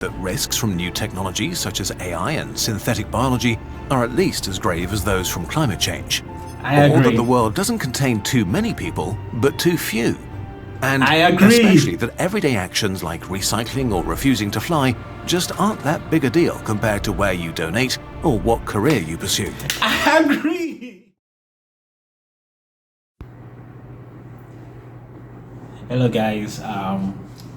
that risks from new technologies such as AI and synthetic biology are at least as grave as those from climate change. I Or that agree. the world doesn't contain too many people, but too few. And I agree. especially that everyday actions like recycling or refusing to fly just aren't that big a deal compared to where you donate or what career you pursue. I agree. Hello guys,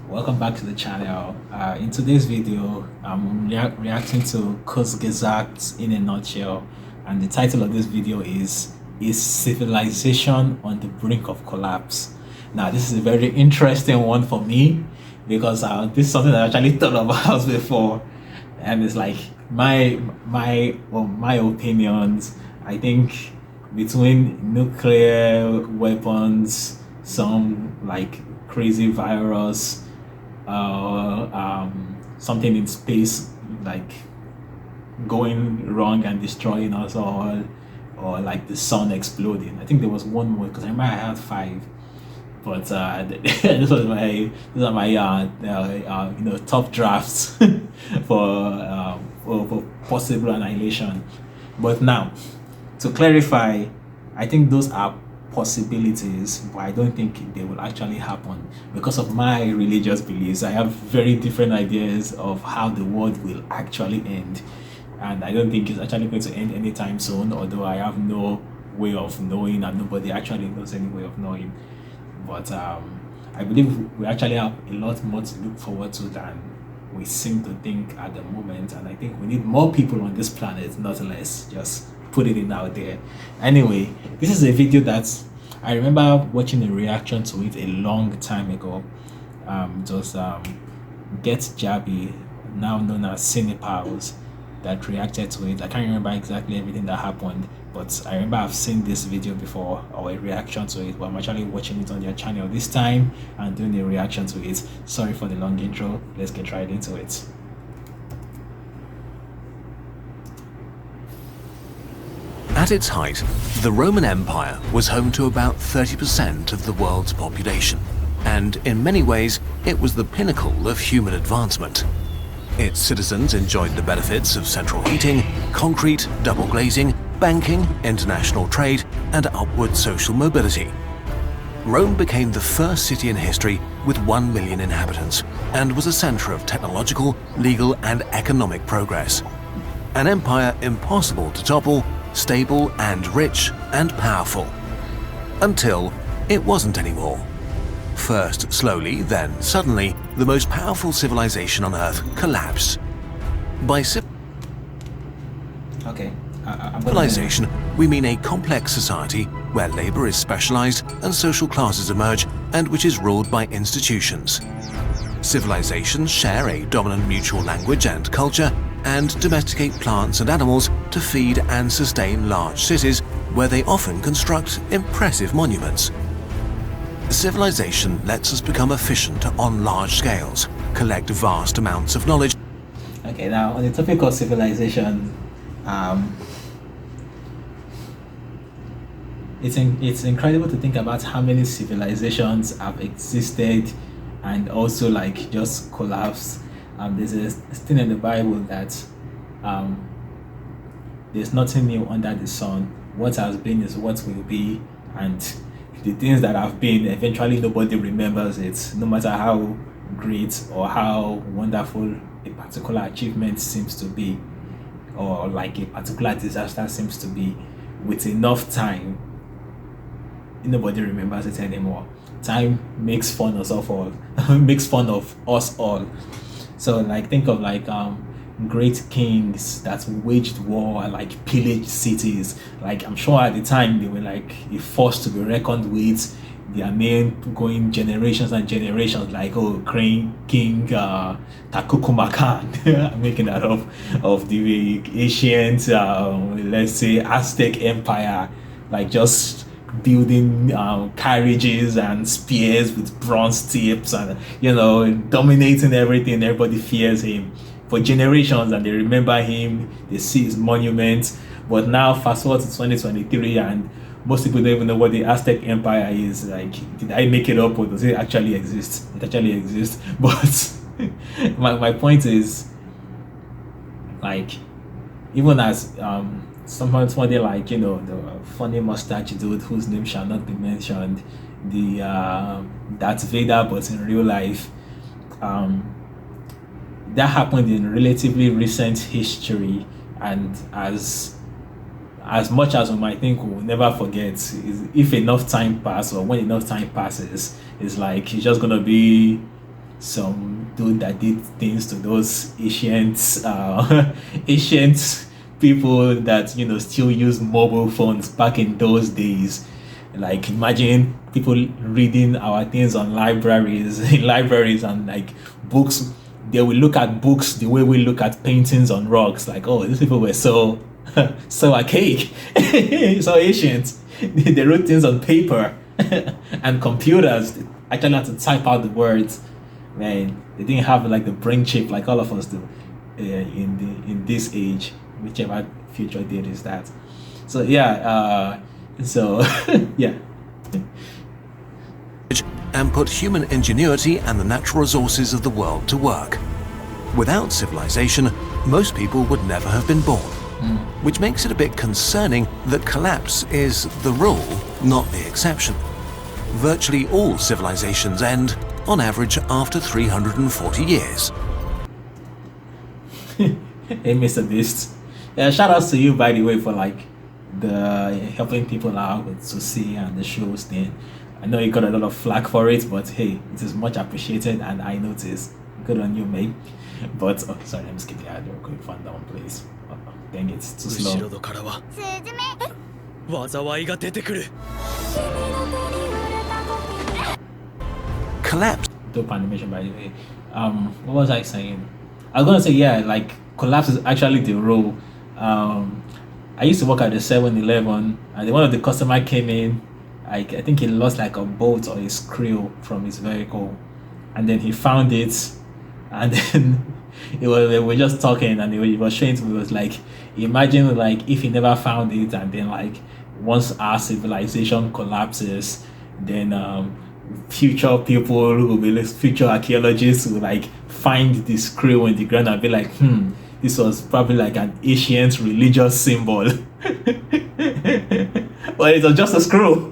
welcome back to the channel. In today's video, I'm reacting to Kurzgesagt in a nutshell, and the title of this video is Civilization on the Brink of Collapse? Now this is a very interesting one for me because this is something that I actually thought about before, and it's like my opinions. I think between nuclear weapons, some like crazy virus, something in space like going wrong and destroying us all, or like the sun exploding. I think there was one more because I remember I had 5, but these are my top drafts for possible annihilation. But now, to clarify, I think those are possibilities, but I don't think they will actually happen because of my religious beliefs. I have very different ideas of how the world will actually end, and I don't think it's actually going to end anytime soon, although I have no way of knowing and nobody actually knows any way of knowing. But I believe we actually have a lot more to look forward to than we seem to think at the moment, and I think we need more people on this planet, not less. Just put it in out there. Anyway, this is a video that I remember watching a reaction to it a long time ago. Just Get Jabby, now known as Cinepals, that reacted to it. I can't remember exactly everything that happened, but I remember I've seen this video before, or a reaction to it, but I'm actually watching it on their channel this time and doing a reaction to it. Sorry for the long intro, let's get right into it. At its height, the Roman Empire was home to about 30% of the world's population, and in many ways, it was the pinnacle of human advancement. Its citizens enjoyed the benefits of central heating, concrete, double glazing, banking, international trade, and upward social mobility. Rome became the first city in history with 1 million inhabitants and was a center of technological, legal, and economic progress. An empire impossible to topple, stable and rich and powerful. Until it wasn't anymore. First slowly, then suddenly, the most powerful civilization on Earth collapsed. By civilization, we mean a complex society where labor is specialized and social classes emerge, and which is ruled by institutions. Civilizations share a dominant mutual language and culture, and domesticate plants and animals to feed and sustain large cities, where they often construct impressive monuments. Civilization lets us become efficient on large scales, collect vast amounts of knowledge. Okay, now on the topic of civilization, it's incredible to think about how many civilizations have existed and also like just collapsed. There's a thing in the Bible that there's nothing new under the sun. What has been is what will be, and the things that have been, eventually nobody remembers it, no matter how great or how wonderful a particular achievement seems to be, or like a particular disaster seems to be. With enough time, nobody remembers it anymore. Time makes fun of us all. Makes fun of us all. So like think of like great kings that waged war and like pillaged cities. Like I'm sure at the time they were like a force to be reckoned with. Their name going generations and generations, like King Takukumakan, I'm making that up, of the ancient let's say Aztec Empire, like just building carriages and spears with bronze tips, and dominating everything. Everybody fears him for generations, and they remember him, they see his monuments. But now fast forward to 2023, and most people don't even know what the Aztec Empire is. Like, did I make it up, or does it actually exist? It actually exists. But my point is, like, even as somebody like, the funny mustache dude whose name shall not be mentioned, the Darth Vader, but in real life, that happened in relatively recent history, and as much as we might think we'll never forget, is if enough time passes, or when enough time passes, it's like he's just gonna be some dude that did things to those ancient people that still use mobile phones back in those days. Like, imagine people reading our things on libraries in libraries, and like books, they will look at books the way we look at paintings on rocks. Like, oh, these people were so so archaic, so ancient. They wrote things on paper and computers. They actually had to type out the words. Man, they didn't have like the Brink chip like all of us do in this age, whichever future date is that. So yeah, yeah. And put human ingenuity and the natural resources of the world to work. Without civilization, most people would never have been born, which makes it a bit concerning that collapse is the rule, not the exception. Virtually all civilizations end, on average, after 340 years. Hey, Mr. Beast. Yeah, shout outs to you, by the way, for like the helping people out with Susie and the shows thing. I know you got a lot of flack for it, but hey, it is much appreciated, and I notice. Good on you, mate. But oh, sorry, let me skip the ad real quick. Fan down, please. Oh, dang it, it's too slow. 後ろからは災いが出てくる Collapse Dope animation, by the way. What was I saying? I was gonna say, yeah, like collapse is actually the rule. I used to work at the 7-Eleven, and one of the customer came in. I think he lost like a bolt or a screw from his vehicle, and then he found it, and then we were just talking, and he was showing to me. It was like, imagine like if he never found it, and then like once our civilization collapses, then future people who will be like future archaeologists will like find the screw in the ground and be like, this was probably like an ancient religious symbol. But it was just a screw.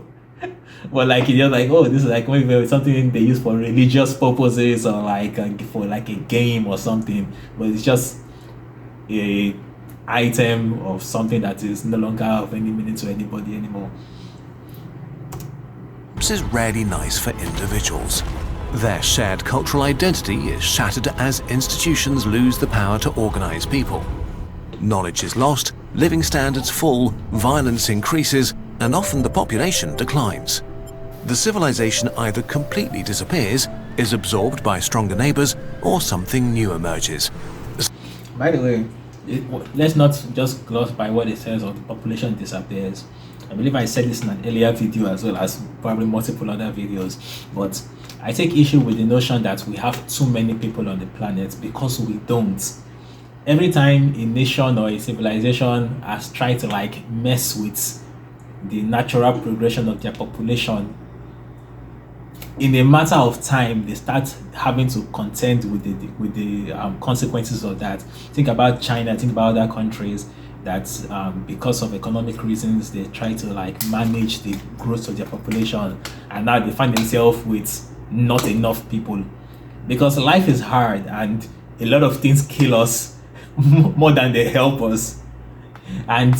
But like you're like, oh, this is like maybe something they use for religious purposes, or like for like a game or something. But it's just a item of something that is no longer of any meaning to anybody anymore. is rarely nice for individuals. Their shared cultural identity is shattered as institutions lose the power to organize people. Knowledge is lost, living standards fall, violence increases, and often the population declines. The civilization either completely disappears, is absorbed by stronger neighbors, or something new emerges. By the way, let's not just gloss by what it says or the population disappears. I believe I said this in an earlier video as well as probably multiple other videos, but I take issue with the notion that we have too many people on the planet, because we don't. Every time a nation or a civilization has tried to like mess with the natural progression of their population, in a matter of time they start having to contend with the consequences of that. Think about China, think about other countries that because of economic reasons they try to like manage the growth of their population, and now they find themselves with not enough people, because life is hard and a lot of things kill us more than they help us. And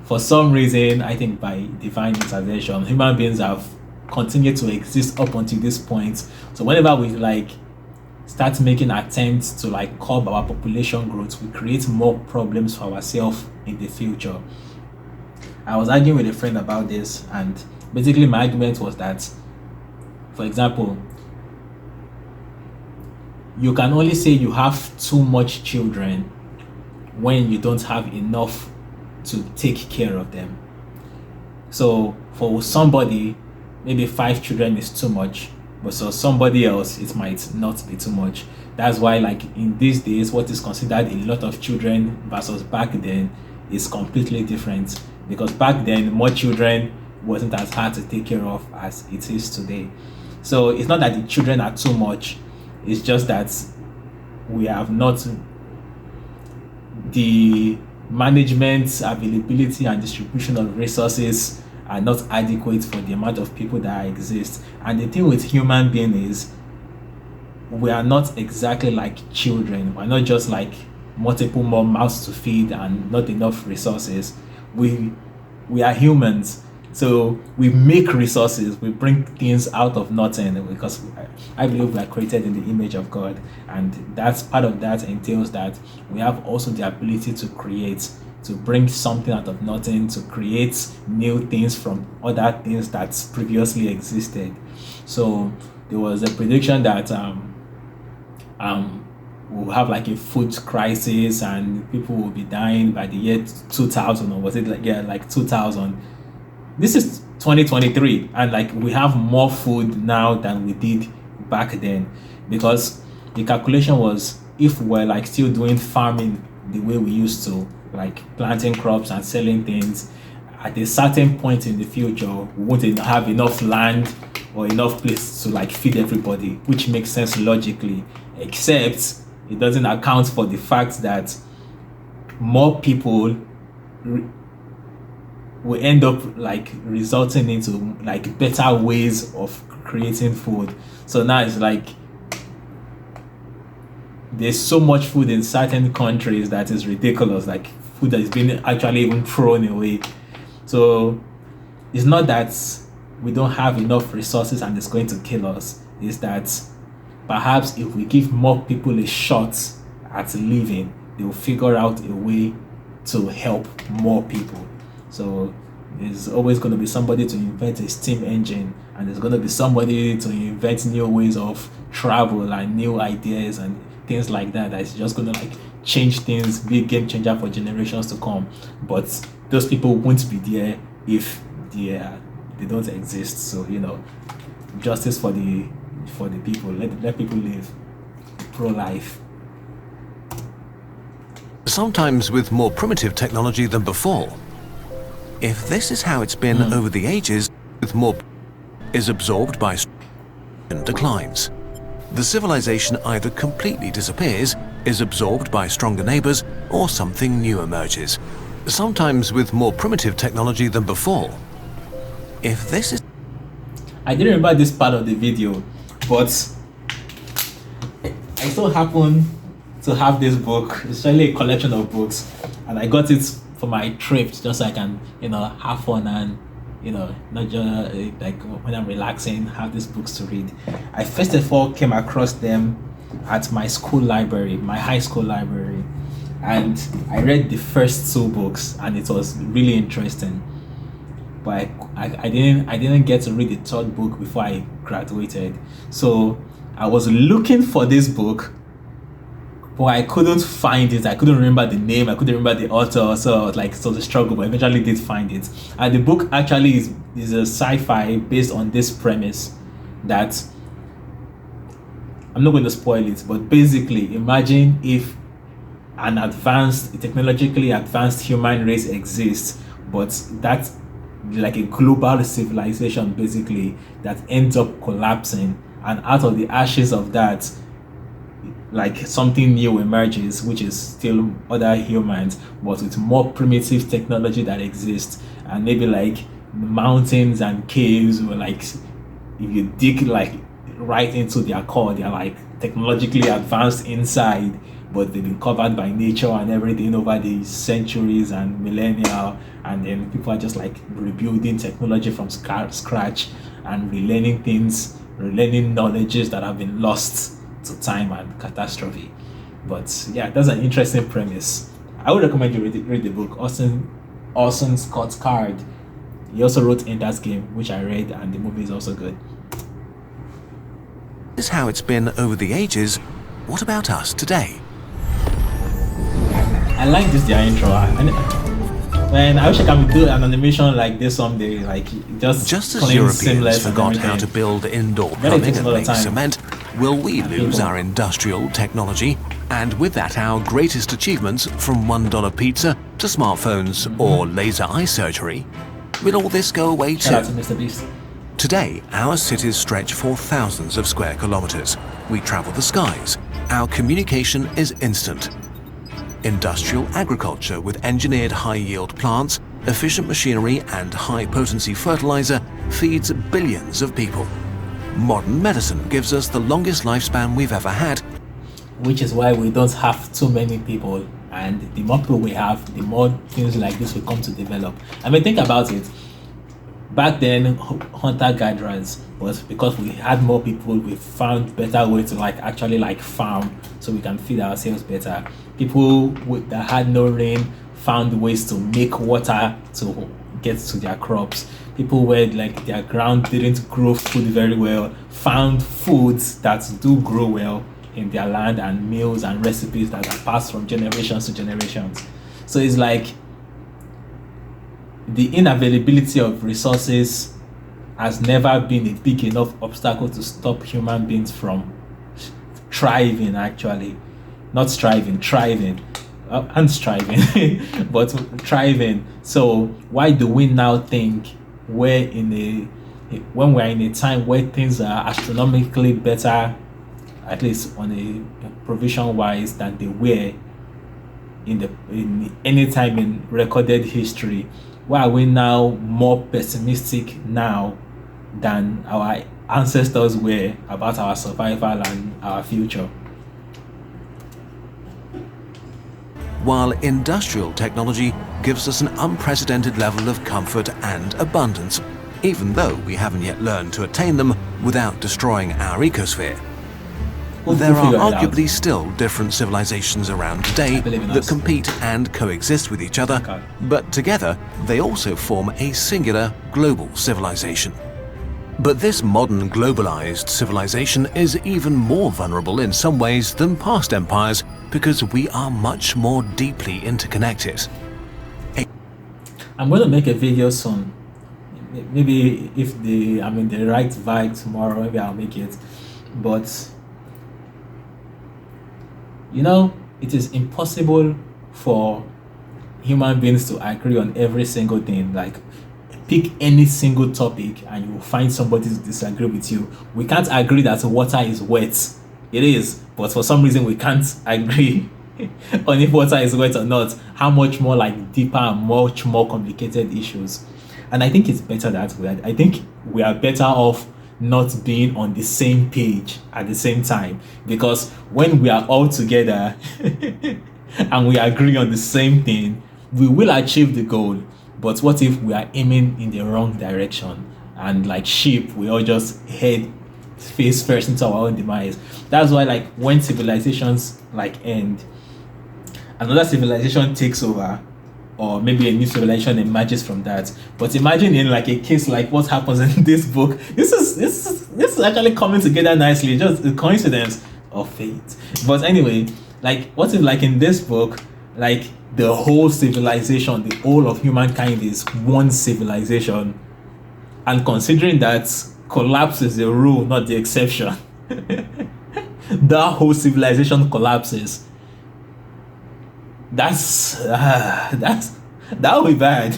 for some reason, I think by divine intervention, human beings have continued to exist up until this point. So whenever we like start making attempts to like curb our population growth, we create more problems for ourselves in the future. I was arguing with a friend about this, and basically my argument was that, for example, you can only say you have too much children when you don't have enough to take care of them. So for somebody, maybe 5 children is too much, but so somebody else it might not be too much. That's why like in these days, what is considered a lot of children versus back then is completely different, because back then more children wasn't as hard to take care of as it is today. So it's not that the children are too much, it's just that we have not, the management, availability, and distribution of resources are not adequate for the amount of people that exist. And the thing with human being is, we are not exactly like children. We're not just like multiple more mouths to feed and not enough resources. We are humans, so we make resources. We bring things out of nothing, because I believe we are created in the image of God, and that's part of that entails that we have also the ability to create, to bring something out of nothing, to create new things from other things that previously existed. So there was a prediction that we'll have like a food crisis and people will be dying by the year 2000, or was it like 2000. This is 2023, and like we have more food now than we did back then, because the calculation was, if we're like still doing farming the way we used to, like planting crops and selling things, at a certain point in the future we won't have enough land or enough place to like feed everybody, which makes sense logically, except it doesn't account for the fact that more people will end up like resulting into like better ways of creating food. So now it's like there's so much food in certain countries that is ridiculous, like food that is being actually even thrown away. So it's not that we don't have enough resources and it's going to kill us. It's that perhaps if we give more people a shot at living, they will figure out a way to help more people. So there's always going to be somebody to invent a steam engine, and there's going to be somebody to invent new ways of travel and new ideas and things like that. That's just going to like change things, be a game changer for generations to come. But those people won't be there if they don't exist. So, you know, justice for the people. Let people live. Pro-life. Sometimes with more primitive technology than before. If this is how it's been over the ages, with more is absorbed by and declines. The civilization either completely disappears, is absorbed by stronger neighbors, or something new emerges. Sometimes with more primitive technology than before. If this is... I didn't remember this part of the video, but I so happen to have this book. It's really a collection of books, and I got it for my trip, just so I can, you know, have fun and, you know, not just like when I'm relaxing, have these books to read. I first of all came across them at my school library, my high school library, and I read the first two books, and it was really interesting. But I didn't get to read the third book before I graduated. So I was looking for this book, but I couldn't find it. I couldn't remember the name. I couldn't remember the author. So like it was a struggle, but eventually did find it. And the book actually is a sci-fi based on this premise that, I'm not going to spoil it, but basically imagine if an technologically advanced human race exists, but that's like a global civilization basically that ends up collapsing, and out of the ashes of that, like something new emerges, which is still other humans, but with more primitive technology that exists. And maybe like mountains and caves, where like if you dig like right into their core, they're like technologically advanced inside, but they've been covered by nature and everything over the centuries and millennia, and then people are just like rebuilding technology from scratch and relearning knowledges that have been lost to time and catastrophe. But yeah, that's an interesting premise. I would recommend you read the book. Orson Scott Card. He also wrote Ender's Game, which I read, and the movie is also good. This is how it's been over the ages. What about us today? I like their intro. Man, I wish I could do an animation like this someday, like just as clean, Europeans seamless, forgot how to build indoor plumbing and make cement, will we lose our industrial technology? And with that, our greatest achievements, from $1 pizza to smartphones or laser eye surgery? Will all this go away too? Shout out to Mr. Beast. Today, our cities stretch for thousands of square kilometers. We travel the skies. our communication is instant. Industrial agriculture with engineered high-yield plants, efficient machinery and high-potency fertilizer feeds billions of people. Modern medicine gives us the longest lifespan we've ever had, which is why we don't have too many people, and the more people we have, the more things like this will come to develop. I mean, think about it. Back then, hunter-gatherers, but because we had more people, we found better way to actually farm so we can feed ourselves better. People that had no rain found ways to make water to get to their crops. People where their ground didn't grow food very well found foods that do grow well in their land, and meals and recipes that are passed from generations to generations. So it's like the inavailability of resources has never been a big enough obstacle to stop human beings from thriving, actually. Not striving, thriving. And striving, but thriving. So why do we now think when we're in a time where things are astronomically better, at least on a provision wise, than they were in any time in recorded history, why are we now more pessimistic now than our ancestors were about our survival and our future? while industrial technology gives us an unprecedented level of comfort and abundance, even though we haven't yet learned to attain them without destroying our ecosphere. There are arguably still different civilizations around today that compete and coexist with each other, but together they also form a singular global civilization. But this modern globalized civilization is even more vulnerable in some ways than past empires because we are much more deeply interconnected. I'm going to make a video soon. Maybe if I'm in the right vibe tomorrow, maybe I'll make it. But you know, it is impossible for human beings to agree on every single thing. Like, pick any single topic and you will find somebody to disagree with you. We can't agree that water is wet. It is, but for some reason we can't agree on if water is wet or not. How much more like deeper and much more complicated issues. And I think it's better that way. I think we are better off not being on the same page at the same time, because when we are all together and we agree on the same thing, we will achieve the goal. But what if we are aiming in the wrong direction, and like sheep, we all just head face first into our own demise? That's why, like, when civilizations like end, another civilization takes over, or maybe a new civilization emerges from that. But imagine in like a case like what happens in this book. This is actually coming together nicely, just a coincidence of fate. But anyway, like, what if like in this book, like the whole civilization, the whole of humankind is one civilization, and considering that collapse is the rule, not the exception, that whole civilization collapses. That would be bad.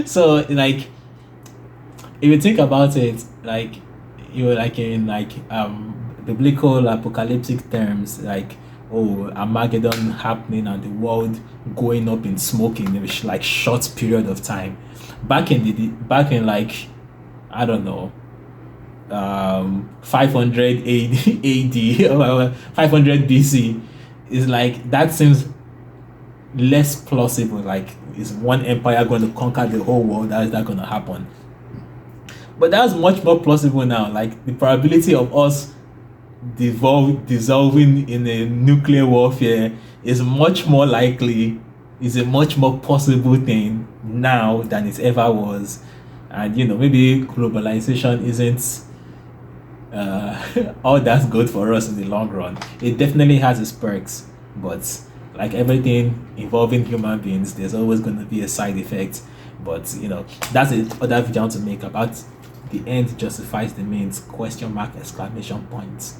So like, if you think about it, like, you like in like biblical apocalyptic terms, like, oh, Armageddon happening and the world going up in smoke in a like short period of time. Back in like, I don't know, 500 AD or 500 BC, is like, that seems less plausible. Like, is one empire going to conquer the whole world? How is that going to happen? But that's much more plausible now. Like, the probability of us dissolving in a nuclear warfare is much more likely, is a much more possible thing now than it ever was. And you know, maybe globalization isn't all that's good for us in the long run. It definitely has its perks, but like everything involving human beings, there's always going to be a side effect. But you know, that's another video to make about the end justifies the means, ? Exclamation points.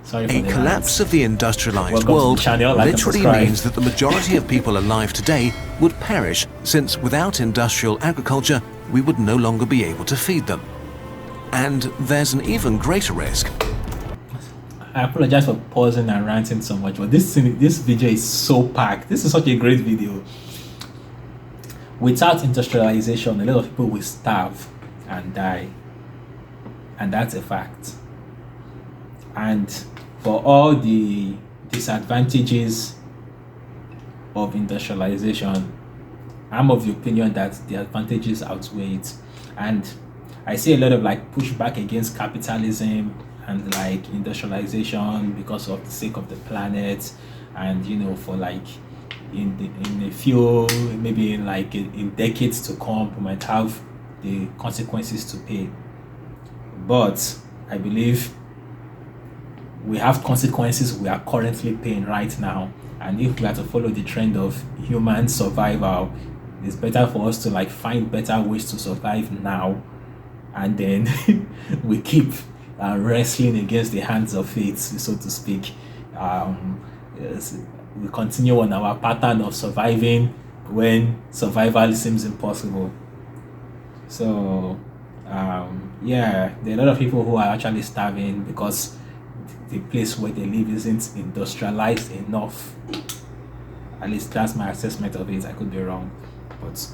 Sorry for a collapse of the industrialized world literally means that the majority of people alive today would perish, since without industrial agriculture, we would no longer be able to feed them. And there's an even greater risk. I apologize for pausing and ranting so much, but this video is so packed. This is such a great video. Without industrialization, a lot of people will starve and die, and that's a fact. And for all the disadvantages of industrialization, I'm of the opinion that the advantages outweigh it. And I see a lot of like pushback against capitalism and like industrialization because of the sake of the planet, and you know, for like in a few, maybe in like in decades to come, we might have the consequences to pay. But I believe we have consequences we are currently paying right now, and if we are to follow the trend of human survival, it's better for us to like find better ways to survive now, and then we keep wrestling against the hands of fate, so to speak. Yes, we continue on our pattern of surviving when survival seems impossible. So yeah, there are a lot of people who are actually starving because the place where they live isn't industrialized enough. At least that's my assessment of it. I could be wrong, but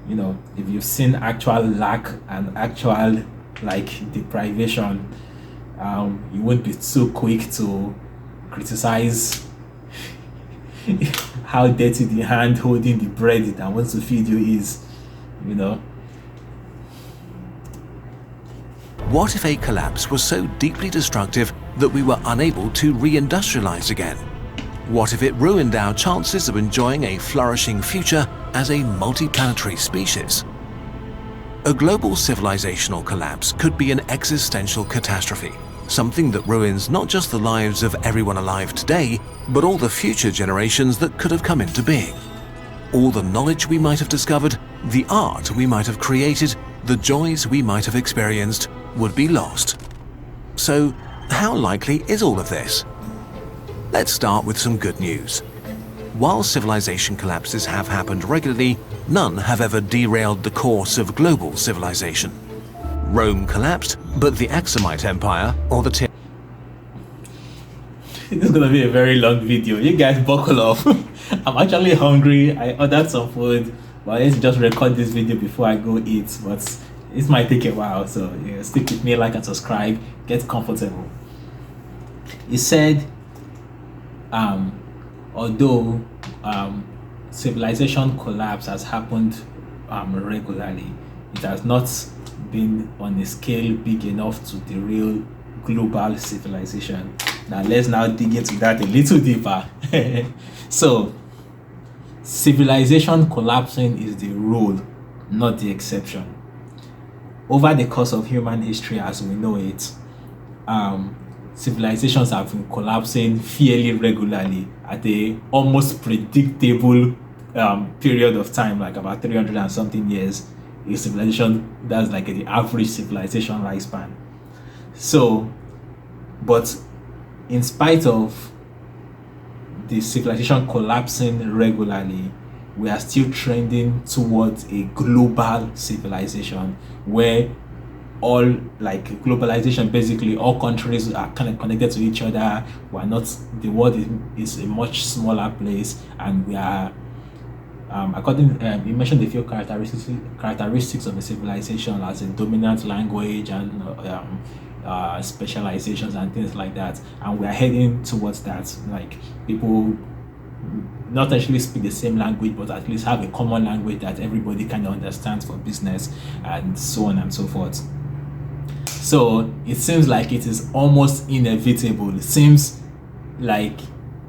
you know, if you've seen actual lack and actual like deprivation, you won't be too quick to criticize how dirty the hand holding the bread that wants to feed you is, you know. What if a collapse was so deeply destructive that we were unable to re-industrialize again? What if it ruined our chances of enjoying a flourishing future as a multi-planetary species? A global civilizational collapse could be an existential catastrophe, something that ruins not just the lives of everyone alive today, but all the future generations that could have come into being. All the knowledge we might have discovered, the art we might have created, the joys we might have experienced would be lost. So, how likely is all of this? Let's start with some good news. While civilization collapses have happened regularly, none have ever derailed the course of global civilization. Rome collapsed, but the Aksumite Empire, or the This is gonna be a very long video. You guys buckle up. I'm actually hungry. I ordered some food, but let's just record this video before I go eat. But it might take a while, so yeah, stick with me, like and subscribe, get comfortable. He said, although civilization collapse has happened regularly, it has not been on a scale big enough to derail global civilization. Now let's now dig into that a little deeper. So, civilization collapsing is the rule, not the exception. Over the course of human history as we know it, civilizations have been collapsing fairly regularly at a almost predictable period of time, like about 300 and something years. A civilization, that's like the average civilization lifespan. So, but in spite of the civilization collapsing regularly, we are still trending towards a global civilization where all like globalization, basically all countries are kind of connected to each other. We're not, the world is a much smaller place, and we are according you mentioned a few characteristics of a civilization as a dominant language and specializations and things like that, and we are heading towards that. Like, people not actually speak the same language, but at least have a common language that everybody kind of understands for business and so on and so forth. So it seems like it is almost inevitable. It seems like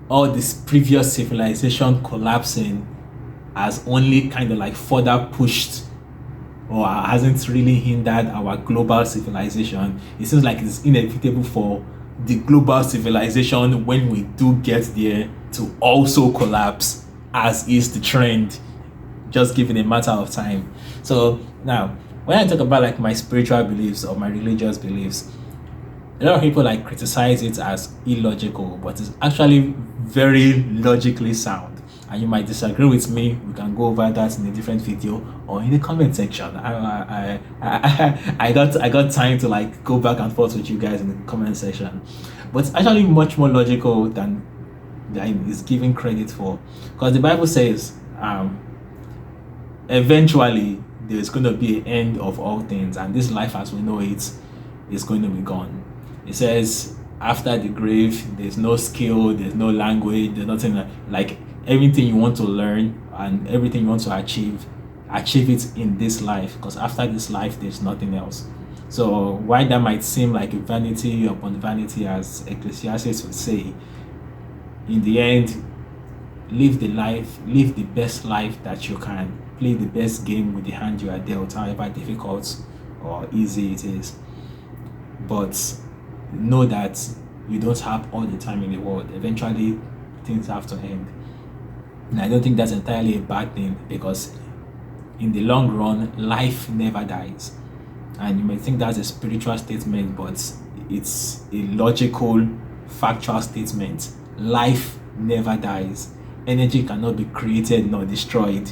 all this previous civilization collapsing has only kind of like further pushed or hasn't really hindered our global civilization. It seems like it's inevitable for the global civilization, when we do get there, to also collapse, as is the trend, just given a matter of time. So now, when I talk about like my spiritual beliefs or my religious beliefs, a lot of people like criticize it as illogical, but it's actually very logically sound. And you might disagree with me. We can go over that in a different video or in the comment section. I got time to like go back and forth with you guys in the comment section. but it's actually much more logical than is given credit for, because the Bible says eventually there's going to be an end of all things, and this life as we know it is going to be gone. It says after the grave there's no skill, there's no language, there's nothing. Like everything you want to learn and everything you want to achieve it in this life, because after this life there's nothing else. So while that might seem like a vanity upon vanity, as Ecclesiastes would say, in the end, live the best life that you can. Play the best game with the hand you are dealt, however difficult or easy it is. But know that you don't have all the time in the world. Eventually, things have to end. And I don't think that's entirely a bad thing, because in the long run, life never dies. And you may think that's a spiritual statement, but it's a logical, factual statement. Life never dies. Energy cannot be created nor destroyed.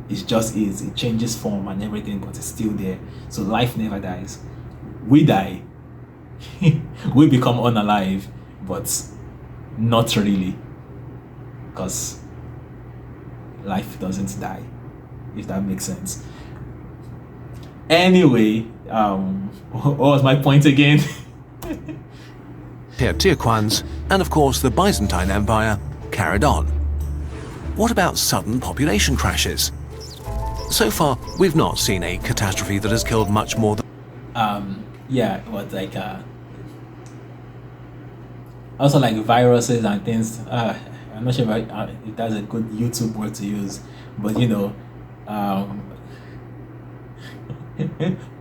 It just is. It changes form and everything, but it's still there. So life never dies. We die. We become unalive, but not really, because life doesn't die, if that makes sense. Anyway, what was my point again? Teotihuacans, and of course the Byzantine Empire, carried on. What about sudden population crashes? So far, we've not seen a catastrophe that has killed much more than... Yeah, but like, also like viruses and things. I'm not sure if that's a good YouTube word to use, but you know,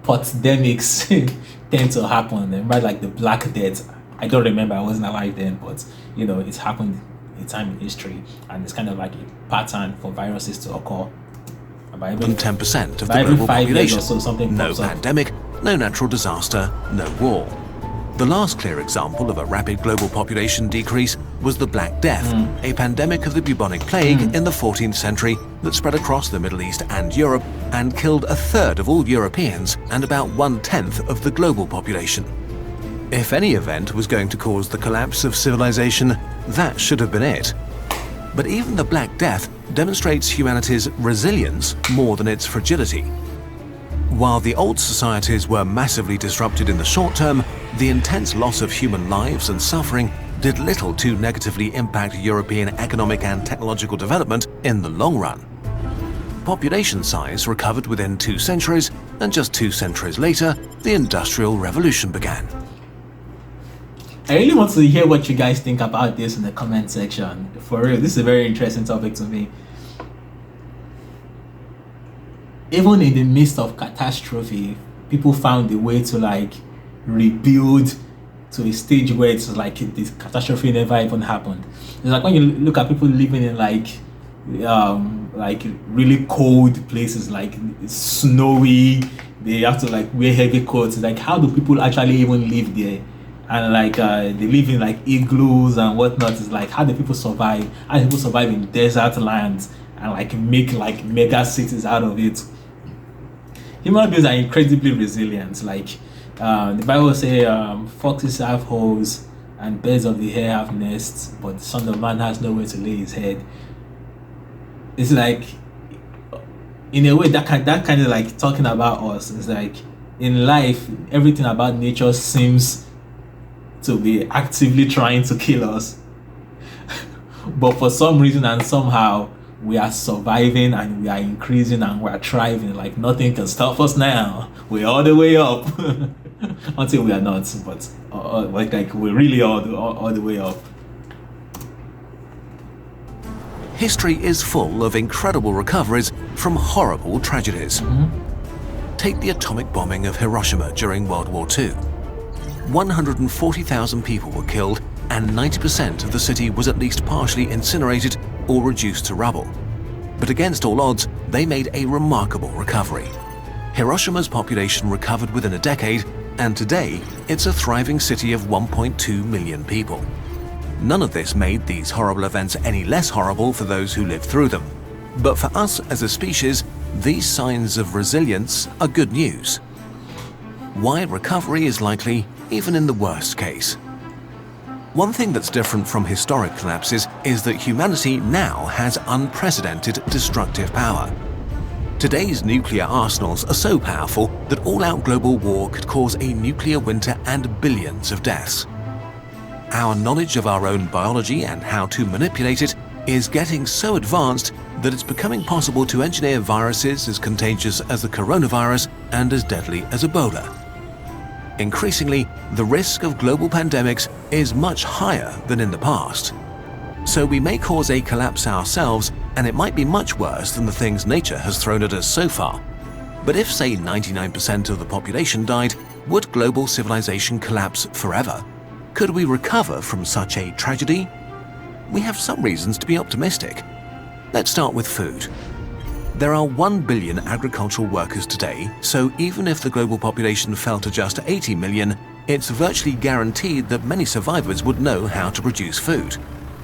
pandemics tend to happen. Remember, like the Black Death. I don't remember. I wasn't alive then, but you know, it's happened a time in history, and it's kind of like a pattern for viruses to occur. By every 10% of the every global 5 years population. or so, something No pops up. pandemic, no natural disaster, no war. The last clear example of a rapid global population decrease was the Black Death, a pandemic of the bubonic plague in the 14th century that spread across the Middle East and Europe and killed a third of all Europeans and about 1/10 of the global population. If any event was going to cause the collapse of civilization, that should have been it. But even the Black Death demonstrates humanity's resilience more than its fragility. While the old societies were massively disrupted in the short term, the intense loss of human lives and suffering did little to negatively impact European economic and technological development in the long run. Population size recovered within 2 centuries, and just 2 centuries later, the Industrial Revolution began. I really want to hear what you guys think about this in the comment section. For real, this is a very interesting topic to me. Even in the midst of catastrophe, people found a way to like rebuild to a stage where it's like this catastrophe never even happened. It's like when you look at people living in like really cold places, like snowy, they have to like wear heavy coats. Like, how do people actually even live there? And like they live in like igloos and whatnot. It's like, how do people survive? How do people survive in desert lands and like make like mega cities out of it? Human beings are incredibly resilient. Like the Bible say, foxes have holes and birds of the air have nests, but the Son of Man has nowhere to lay his head. It's like, in a way, that kind of like talking about us. It's like in life, everything about nature seems to be actively trying to kill us, but for some reason and somehow we are surviving and we are increasing and we are thriving. Like nothing can stop us now. We're all the way up until we are not, but like we're really all the way up. History is full of incredible recoveries from horrible tragedies. Take the atomic bombing of Hiroshima during World War II. 140,000 people were killed, and 90% of the city was at least partially incinerated or reduced to rubble. But against all odds, they made a remarkable recovery. Hiroshima's population recovered within a decade, and today it's a thriving city of 1.2 million people. None of this made these horrible events any less horrible for those who lived through them. But for us as a species, these signs of resilience are good news. Why recovery is likely even in the worst case. One thing that's different from historic collapses is that humanity now has unprecedented destructive power. Today's nuclear arsenals are so powerful that all-out global war could cause a nuclear winter and billions of deaths. Our knowledge of our own biology and how to manipulate it is getting so advanced that it's becoming possible to engineer viruses as contagious as the coronavirus and as deadly as Ebola. Increasingly, the risk of global pandemics is much higher than in the past. So we may cause a collapse ourselves, and it might be much worse than the things nature has thrown at us so far. But if, say, 99% of the population died, would global civilization collapse forever? Could we recover from such a tragedy? We have some reasons to be optimistic. Let's start with food. There are 1 billion agricultural workers today, so even if the global population fell to just 80 million, it's virtually guaranteed that many survivors would know how to produce food.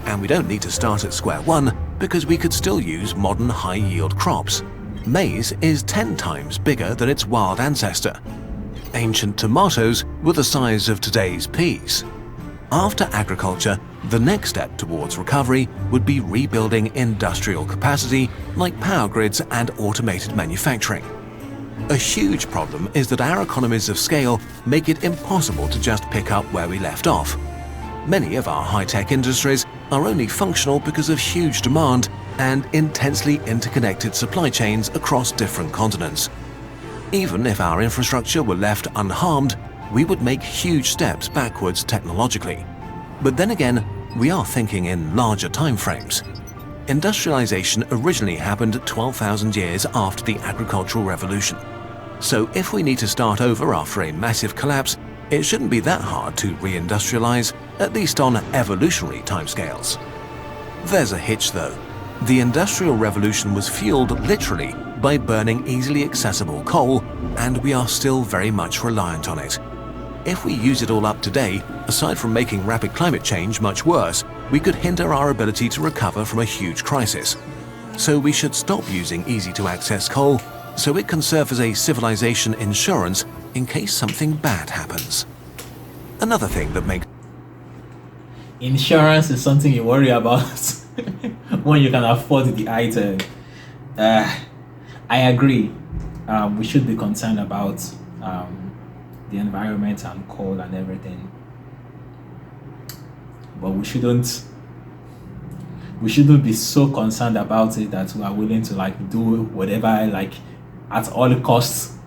And we don't need to start at square one, because we could still use modern high-yield crops. Maize is 10 times bigger than its wild ancestor. Ancient tomatoes were the size of today's peas. After agriculture, the next step towards recovery would be rebuilding industrial capacity like power grids and automated manufacturing. A huge problem is that our economies of scale make it impossible to just pick up where we left off. Many of our high-tech industries are only functional because of huge demand and intensely interconnected supply chains across different continents. Even if our infrastructure were left unharmed, we would make huge steps backwards technologically. But then again, we are thinking in larger timeframes. Industrialization originally happened 12,000 years after the agricultural revolution. So if we need to start over after a massive collapse, it shouldn't be that hard to reindustrialize, at least on evolutionary timescales. There's a hitch though. The Industrial Revolution was fueled literally by burning easily accessible coal, and we are still very much reliant on it. If we use it all up today, aside from making rapid climate change much worse, we could hinder our ability to recover from a huge crisis. So we should stop using easy-to-access coal, so it can serve as a civilization insurance in case something bad happens. Another thing that makes Insurance is something you worry about when you can afford the item. I agree. We should be concerned about the environment and coal and everything, but we shouldn't be so concerned about it that we are willing to do whatever at all costs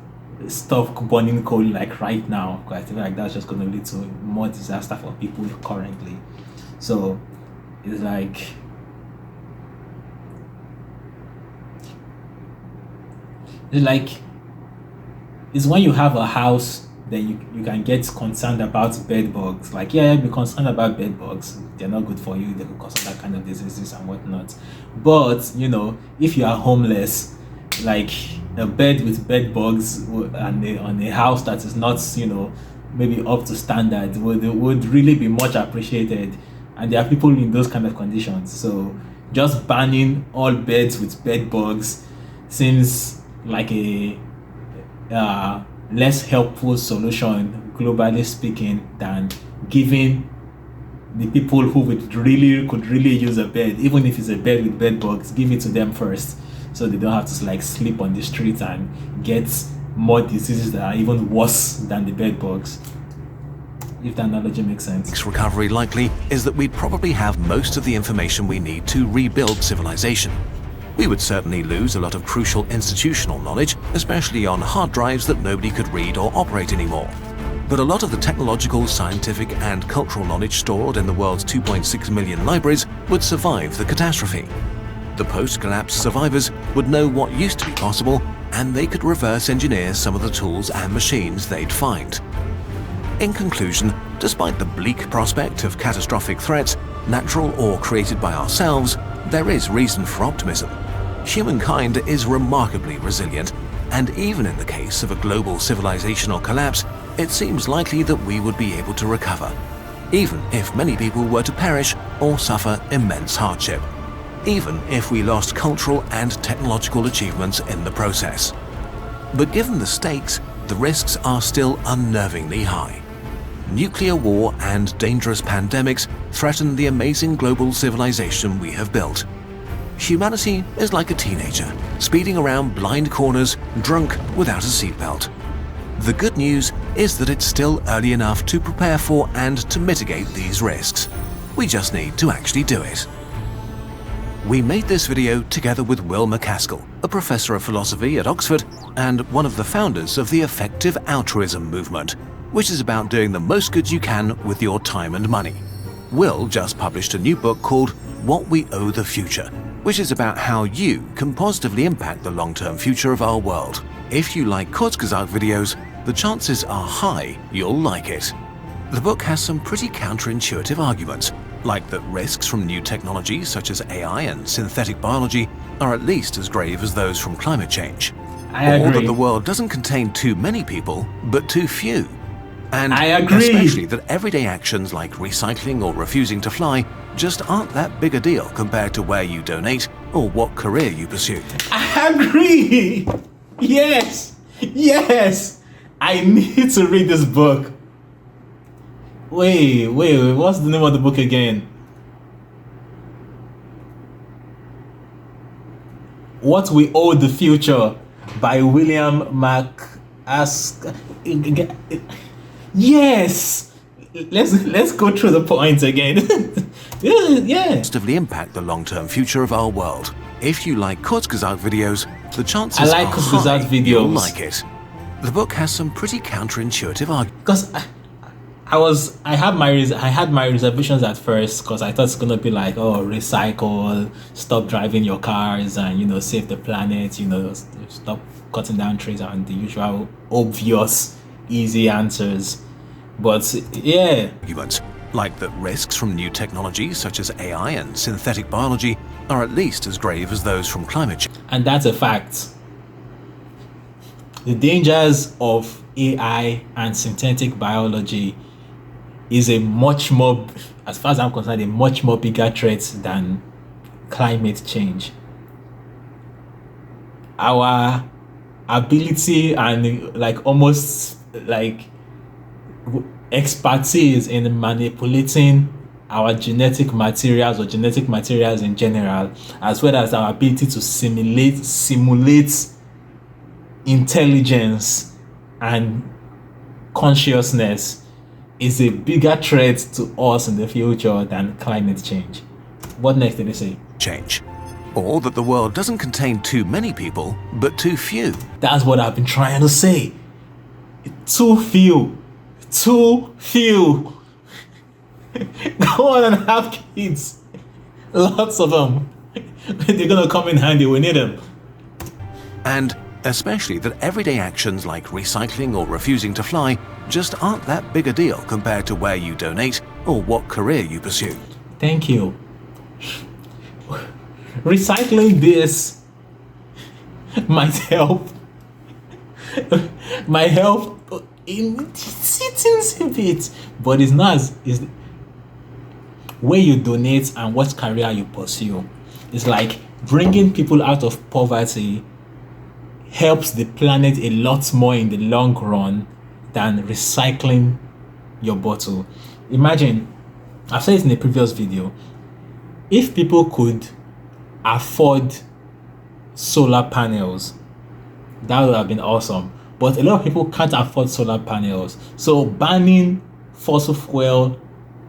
stop burning coal right now, because I think that's just going to lead to more disaster for people currently. So it's it's when you have a house, then you can get concerned about bed bugs. Be concerned about bed bugs. They're not good for you. They could cause all that kind of diseases and whatnot. But if you are homeless, a bed with bed bugs and on a house that is not maybe up to standard would really be much appreciated. And there are people in those kind of conditions. So just banning all beds with bed bugs seems like a less helpful solution, globally speaking, than giving the people who could really use a bed, even if it's a bed with bed bugs, give it to them first, so they don't have to sleep on the streets and get more diseases that are even worse than the bed bugs. If that analogy makes sense. Recovery likely is that we'd probably have most of the information we need to rebuild civilization. We would certainly lose a lot of crucial institutional knowledge, especially on hard drives that nobody could read or operate anymore. But a lot of the technological, scientific, and cultural knowledge stored in the world's 2.6 million libraries would survive the catastrophe. The post-collapse survivors would know what used to be possible, and they could reverse engineer some of the tools and machines they'd find. In conclusion, despite the bleak prospect of catastrophic threats, natural or created by ourselves, there is reason for optimism. Humankind is remarkably resilient, and even in the case of a global civilizational collapse, it seems likely that we would be able to recover, even if many people were to perish or suffer immense hardship, even if we lost cultural and technological achievements in the process. But given the stakes, the risks are still unnervingly high. Nuclear war and dangerous pandemics threaten the amazing global civilization we have built. Humanity is like a teenager, speeding around blind corners, drunk without a seatbelt. The good news is that it's still early enough to prepare for and to mitigate these risks. We just need to actually do it. We made this video together with Will MacAskill, a professor of philosophy at Oxford and one of the founders of the effective altruism movement, which is about doing the most good you can with your time and money. Will just published a new book called What We Owe the Future, which is about how you can positively impact the long-term future of our world. If you like Kurzgesagt videos, the chances are high you'll like it. The book has some pretty counterintuitive arguments, like that risks from new technologies such as AI and synthetic biology are at least as grave as those from climate change. Or that the world doesn't contain too many people, but too few. And especially that everyday actions like recycling or refusing to fly just aren't that big a deal compared to where you donate or what career you pursue. I agree! Yes! Yes! I need to read this book. Wait, what's the name of the book again? What We Owe the Future by William MacAskill. Yes! Let's go through the points again. Yeah. Positively impact the long-term future of our world. If you like Kurzgesagt videos, the chances I like are Kurzgesagt high videos. you'll like it. The book has some pretty counterintuitive arguments. Because I had my reservations at first because I thought it's gonna be like, oh, recycle, stop driving your cars, and save the planet, stop cutting down trees, and the usual obvious easy answers. But yeah, Arguments like that risks from new technologies such as AI and synthetic biology are at least as grave as those from climate change. and that's a fact. The dangers of AI and synthetic biology is a much more, as far as I'm concerned, a much more bigger threat than climate change. Our ability and almost expertise in manipulating our genetic materials or genetic materials in general, as well as our ability to simulate intelligence and consciousness is a bigger threat to us in the future than climate change. What next did they say? Change. Or that the world doesn't contain too many people, but too few. That's what I've been trying to say. Too few. Too few. Go on and have kids. Lots of them. They're gonna come in handy. We need them. And especially that everyday actions like recycling or refusing to fly just aren't that big a deal compared to where you donate or what career you pursue. Thank you. Recycling this might help. Might help in sitting a bit, but it's not is where you donate and what career you pursue. It's like bringing people out of poverty helps the planet a lot more in the long run than recycling your bottle. Imagine, I've said it in a previous video, if people could afford solar panels, that would have been awesome. But a lot of people can't afford solar panels. So banning fossil fuel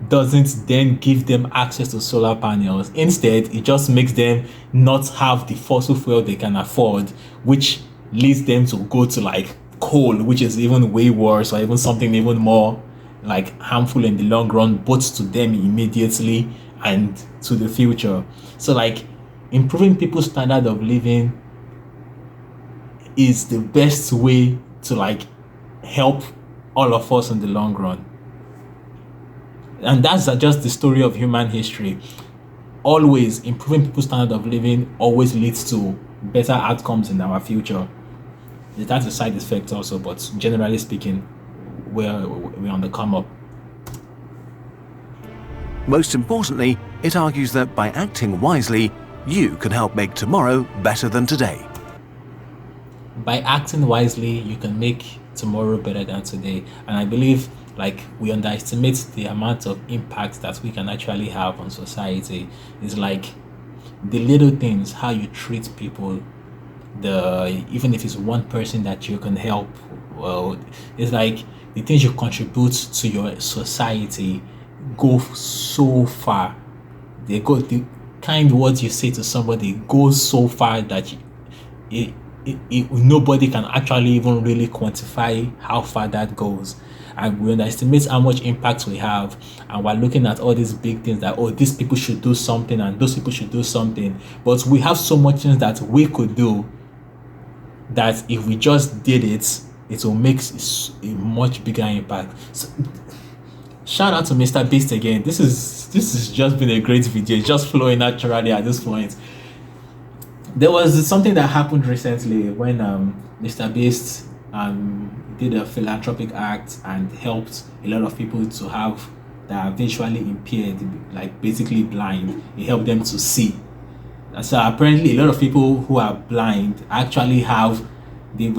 doesn't then give them access to solar panels. Instead, it just makes them not have the fossil fuel they can afford, which leads them to go to coal, which is even way worse, or even something even more harmful in the long run, both to them immediately and to the future. So improving people's standard of living is the best way to help all of us in the long run. And that's just the story of human history. Always improving people's standard of living always leads to better outcomes in our future. That's a side effect also, but generally speaking, we're on the come up. Most importantly, it argues that by acting wisely, you can help make tomorrow better than today. By acting wisely, you can make tomorrow better than today. And I believe like we underestimate the amount of impact that we can actually have on society. It's like the little things, how you treat people, the even if it's one person that you can help, well, it's like the things you contribute to your society go so far. They go, the kind words you say to somebody goes so far that nobody can actually even really quantify how far that goes. And we underestimate how much impact we have, and we're looking at all these big things that, oh, these people should do something and those people should do something, but we have so much things that we could do that if we just did it, it will make a much bigger impact. So, shout out to Mr. Beast again. This has just been a great video. It's just flowing naturally at this point. There was something that happened recently when Mr. Beast did a philanthropic act and helped a lot of people to have that are visually impaired, like basically blind. He helped them to see. And so apparently a lot of people who are blind actually have the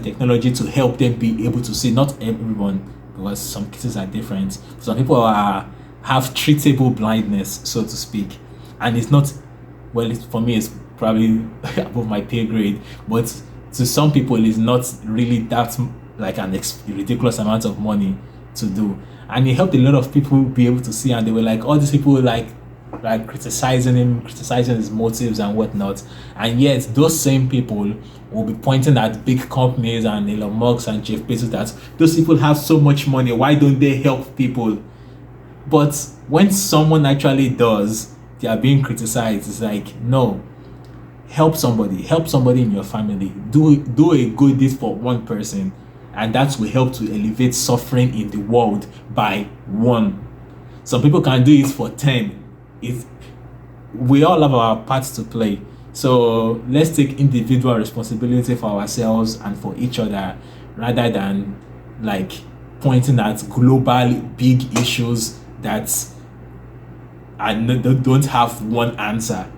technology to help them be able to see. Not everyone, because some cases are different. Some people have treatable blindness, so to speak, and it's not, well, for me it's probably above my pay grade, but to some people it's not really that like an ridiculous amount of money to do. And it helped a lot of people be able to see, and they were like, all these people like criticizing him, criticizing his motives and whatnot, and yet those same people will be pointing at big companies and Elon Musk and Jeff Bezos that those people have so much money, why don't they help people? But when someone actually does, they are being criticized. It's like, no, help somebody in your family, do a good deed for one person, and that will help to alleviate suffering in the world by one. Some people can do it for 10. We all have our parts to play. So let's take individual responsibility for ourselves and for each other, rather than like pointing at global big issues that don't have one answer.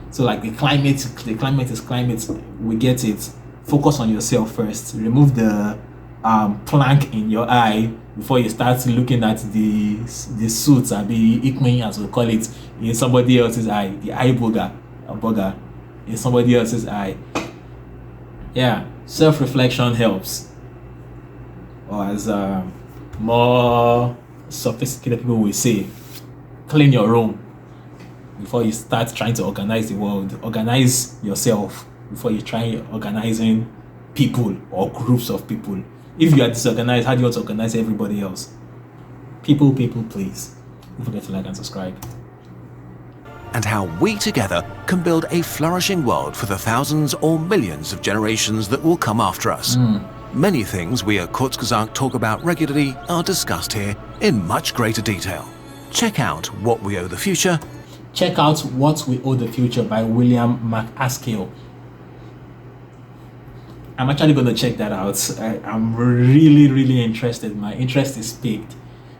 So like the climate is climate. We get it. Focus on yourself first. Remove the plank in your eye before you start looking at the suits and be ikmin, as we call it, in somebody else's eye. The eye booger in somebody else's eye. Yeah, self-reflection helps. Or as more sophisticated people will say, clean your room before you start trying to organize the world. Organize yourself before you try organizing people or groups of people. If you are disorganized, how do you want to organize everybody else? People, please. Don't forget to like and subscribe. And how we together can build a flourishing world for the thousands or millions of generations that will come after us. Many things we at Kurzgesagt talk about regularly are discussed here in much greater detail. Check out What We Owe the Future. Check out What We Owe the Future by William MacAskill. I'm actually going to check that out. I'm really interested. My interest is piqued.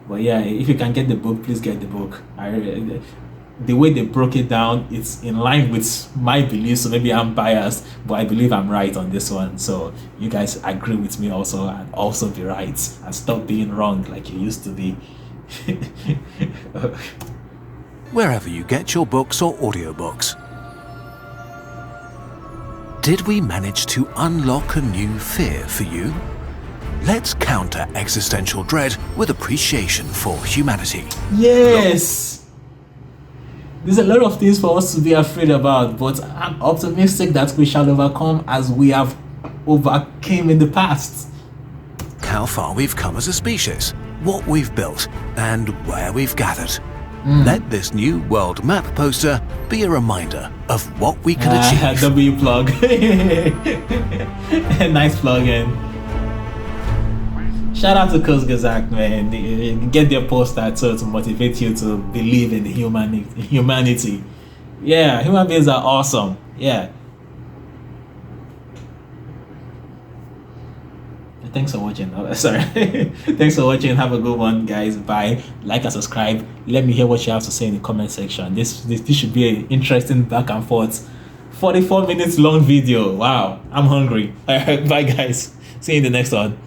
But yeah, if you can get the book, please get the book. The way they broke it down, it's in line with my beliefs, so maybe I'm biased, but I believe I'm right on this one. So you guys agree with me also, and also be right, and stop being wrong like you used to be. Wherever you get your books or audiobooks. Did we manage to unlock a new fear for you? Let's counter existential dread with appreciation for humanity. Yes! There's a lot of things for us to be afraid about, but I'm optimistic that we shall overcome as we have overcame in the past. How far we've come as a species, what we've built, and where we've gathered. Let this new world map poster be a reminder of what we can achieve. W plug. Nice plug-in. Shout out to Kurzgesagt, man. Get their poster to motivate you to believe in humanity. Yeah, human beings are awesome. Yeah. Thanks for watching. Oh, sorry. Thanks for watching. Have a good one, guys. Bye. Like and subscribe. Let me hear what you have to say in the comment section. This should be an interesting back and forth. 44 minutes long video. Wow. I'm hungry. All right. Bye, guys. See you in the next one.